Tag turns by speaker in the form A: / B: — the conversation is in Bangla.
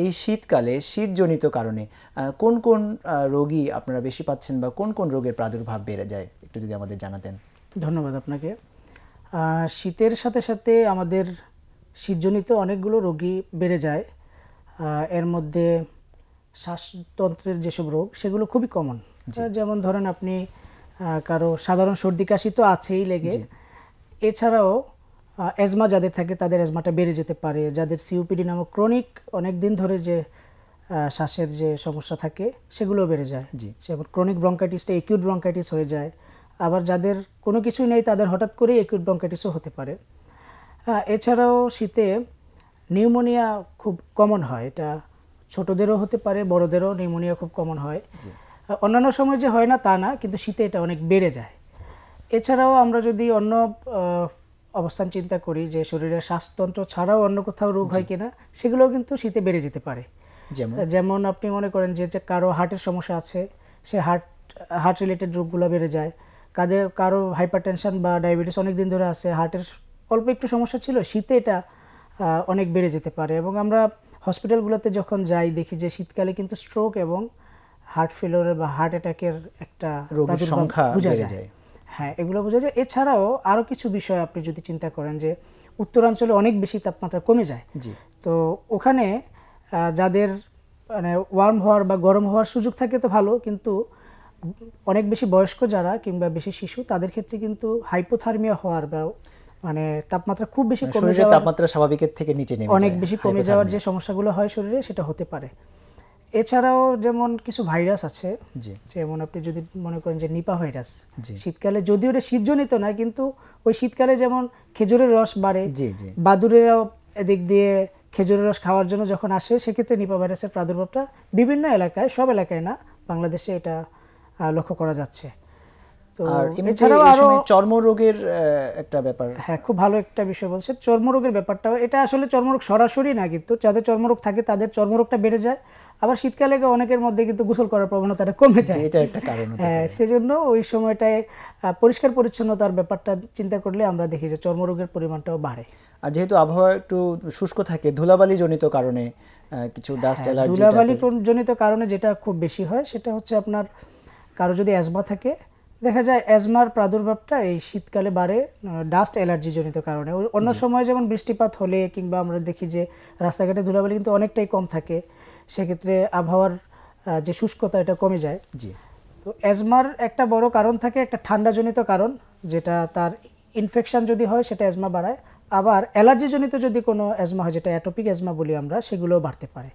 A: এই শীতকালে শীতজনিত কারণে কোন কোন রোগী আপনারা বেশি পাচ্ছেন বা কোন কোন রোগের প্রাদুর্ভাব বেড়ে যায় একটু যদি আমাদের জানাতেন।
B: ধন্যবাদ আপনাকে। শীতের সাথে সাথে আমাদের শীতজনিত অনেকগুলো রোগী বেড়ে যায়। এর মধ্যে শ্বাসতন্ত্রের যেসব রোগ সেগুলো খুবই কমন। যেমন ধরেন আপনি কারো সাধারণ সর্দি কাশি তো আছেই লেগে, এছাড়াও অ্যাজমা যাদের থাকে তাদের অ্যাজমাটা বেড়ে যেতে পারে। যাদের সিওপিডি নামক ক্রনিক অনেক দিন ধরে যে শ্বাসের যে সমস্যা থাকে সেগুলো বেড়ে যায়। যেমন ক্রনিক ব্রঙ্কাইটিসটা একিউট ব্রঙ্কাইটিস হয়ে যায়। আবার যাদের কোনো কিছুই নেই তাদের হঠাৎ করে একিউট ব্রঙ্কাইটিসও হতে পারে। এছাড়াও শীতে নিউমোনিয়া খুব কমন হয়। এটা ছোটদেরও হতে পারে, বড়দেরও নিউমোনিয়া খুব কমন হয়। অন্যান্য সময় যে হয় না তা না, কিন্তু শীতে এটা অনেক বেড়ে যায়। এছাড়াও আমরা যদি অন্য অবস্থান চিন্তা করি যে শরীরের শ্বাসতন্ত্র ছাড়াও অন্য কোথাও রোগ হয় কিনা, সেগুলোও কিন্তু শীতে বেড়ে যেতে পারে। যেমন আপনি মনে করেন যে কারো হার্টের সমস্যা আছে, সে হার্ট রিলেটেড রোগগুলো বেড়ে যায়। কারো হাইপারটেনশন বা ডায়াবেটিস অনেক দিন ধরে আছে, হার্টের অল্প একটু সমস্যা ছিল, শীতে এটা অনেক বেড়ে যেতে পারে। এবং আমরা হসপিটালগুলোতে যখন যাই দেখি যে শীতকালে কিন্তু স্ট্রোক এবং হার্ট ফেলিওর বা হার্ট অ্যাটাকের একটা
A: রোগীর সংখ্যা বেড়ে যায়।
B: হ্যাঁ, এগুলো বোঝা যায়। এছাড়াও আরও কিছু বিষয় আপনি যদি চিন্তা করেন যে উত্তরাঞ্চলে অনেক বেশি তাপমাত্রা কমে যায়, তো ওখানে যাদের মানে ওয়ার্ম হওয়ার বা গরম হওয়ার সুযোগ থাকে তো ভালো, কিন্তু অনেক বেশি বয়স্ক যারা কিংবা বেশি শিশু তাদের ক্ষেত্রে কিন্তু হাইপোথার্মিয়া হওয়ার বা মানে তাপমাত্রা খুব বেশি কমে যাওয়ার,
A: তাপমাত্রা স্বাভাবিকের থেকে নিচে নেমে
B: অনেক বেশি কমে যাওয়ার যে সমস্যাগুলো হয় শরীরে সেটা হতে পারে। এছাড়াও যেমন কিছু ভাইরাস আছে, যেমন আপনি যদি মনে করেন যে নিপা ভাইরাস, শীতকালে যদিও এটা শীতজনিত না, কিন্তু ওই শীতকালে যেমন খেজুরের রস বাড়ে, বাদুড়েরাও এদিক দিয়ে খেজুরের রস খাওয়ার জন্য যখন আসে, সেক্ষেত্রে নিপা ভাইরাসের প্রাদুর্ভাবটা বিভিন্ন এলাকায়, সব এলাকায় না, বাংলাদেশে এটা লক্ষ্য করা যাচ্ছে।
A: তো এছাড়াও আরো চর্মরোগের একটা ব্যাপার।
B: হ্যাঁ, খুব ভালো একটা বিষয় বলছেন। চর্মরোগের ব্যাপারটাও, এটা আসলে চর্মরোগ সরাসরি না, কিন্তু যাদের চর্মরোগ থাকে তাদের চর্মরোগটা বেড়ে যায়। আবার শীতকালে অনেকের মধ্যে কিন্তু গোসল করার প্রবণতাটা কমে যায়,
A: এটা একটা কারণ।
B: হ্যাঁ, সেজন্য ওই সময়টায় পরিষ্কার পরিচ্ছন্নতার ব্যাপারটা চিন্তা করলে আমরা দেখি যে চর্মরোগের পরিমাণটাও বাড়ে।
A: আর যেহেতু আবহাওয়া একটু শুষ্ক থাকে, ধুলাবালি জনিত কারণে কিছু ডাস্ট অ্যালার্জি,
B: ধুলাবালি জনিত কারণে যেটা খুব বেশি হয় সেটা হচ্ছে আপনার কারো যদি অ্যাজমা থাকে, দেখা যায় অ্যাজমার প্রাদুর্ভাবটা এই শীতকালে বাড়ে ডাস্ট অ্যালার্জি জনিত কারণে। অন্য সময় যেমন বৃষ্টিপাত হলে কিংবা আমরা দেখি যে রাস্তাঘাটে ধুলাবালি কিন্তু অনেকটাই কম থাকে, সেক্ষেত্রে আবহাওয়ার যে শুষ্কতা এটা কমে যায়। তো অ্যাজমার একটা বড় কারণ থাকে একটা ঠান্ডাজনিত কারণ, যেটা তার ইনফেকশন যদি হয় সেটা অ্যাজমা বাড়ায়। আবার অ্যালার্জি জনিত যদি কোনো অ্যাজমা হয়, যেটা অ্যাটোপিক অ্যাজমা বলি আমরা, সেগুলোও বাড়তে পারে।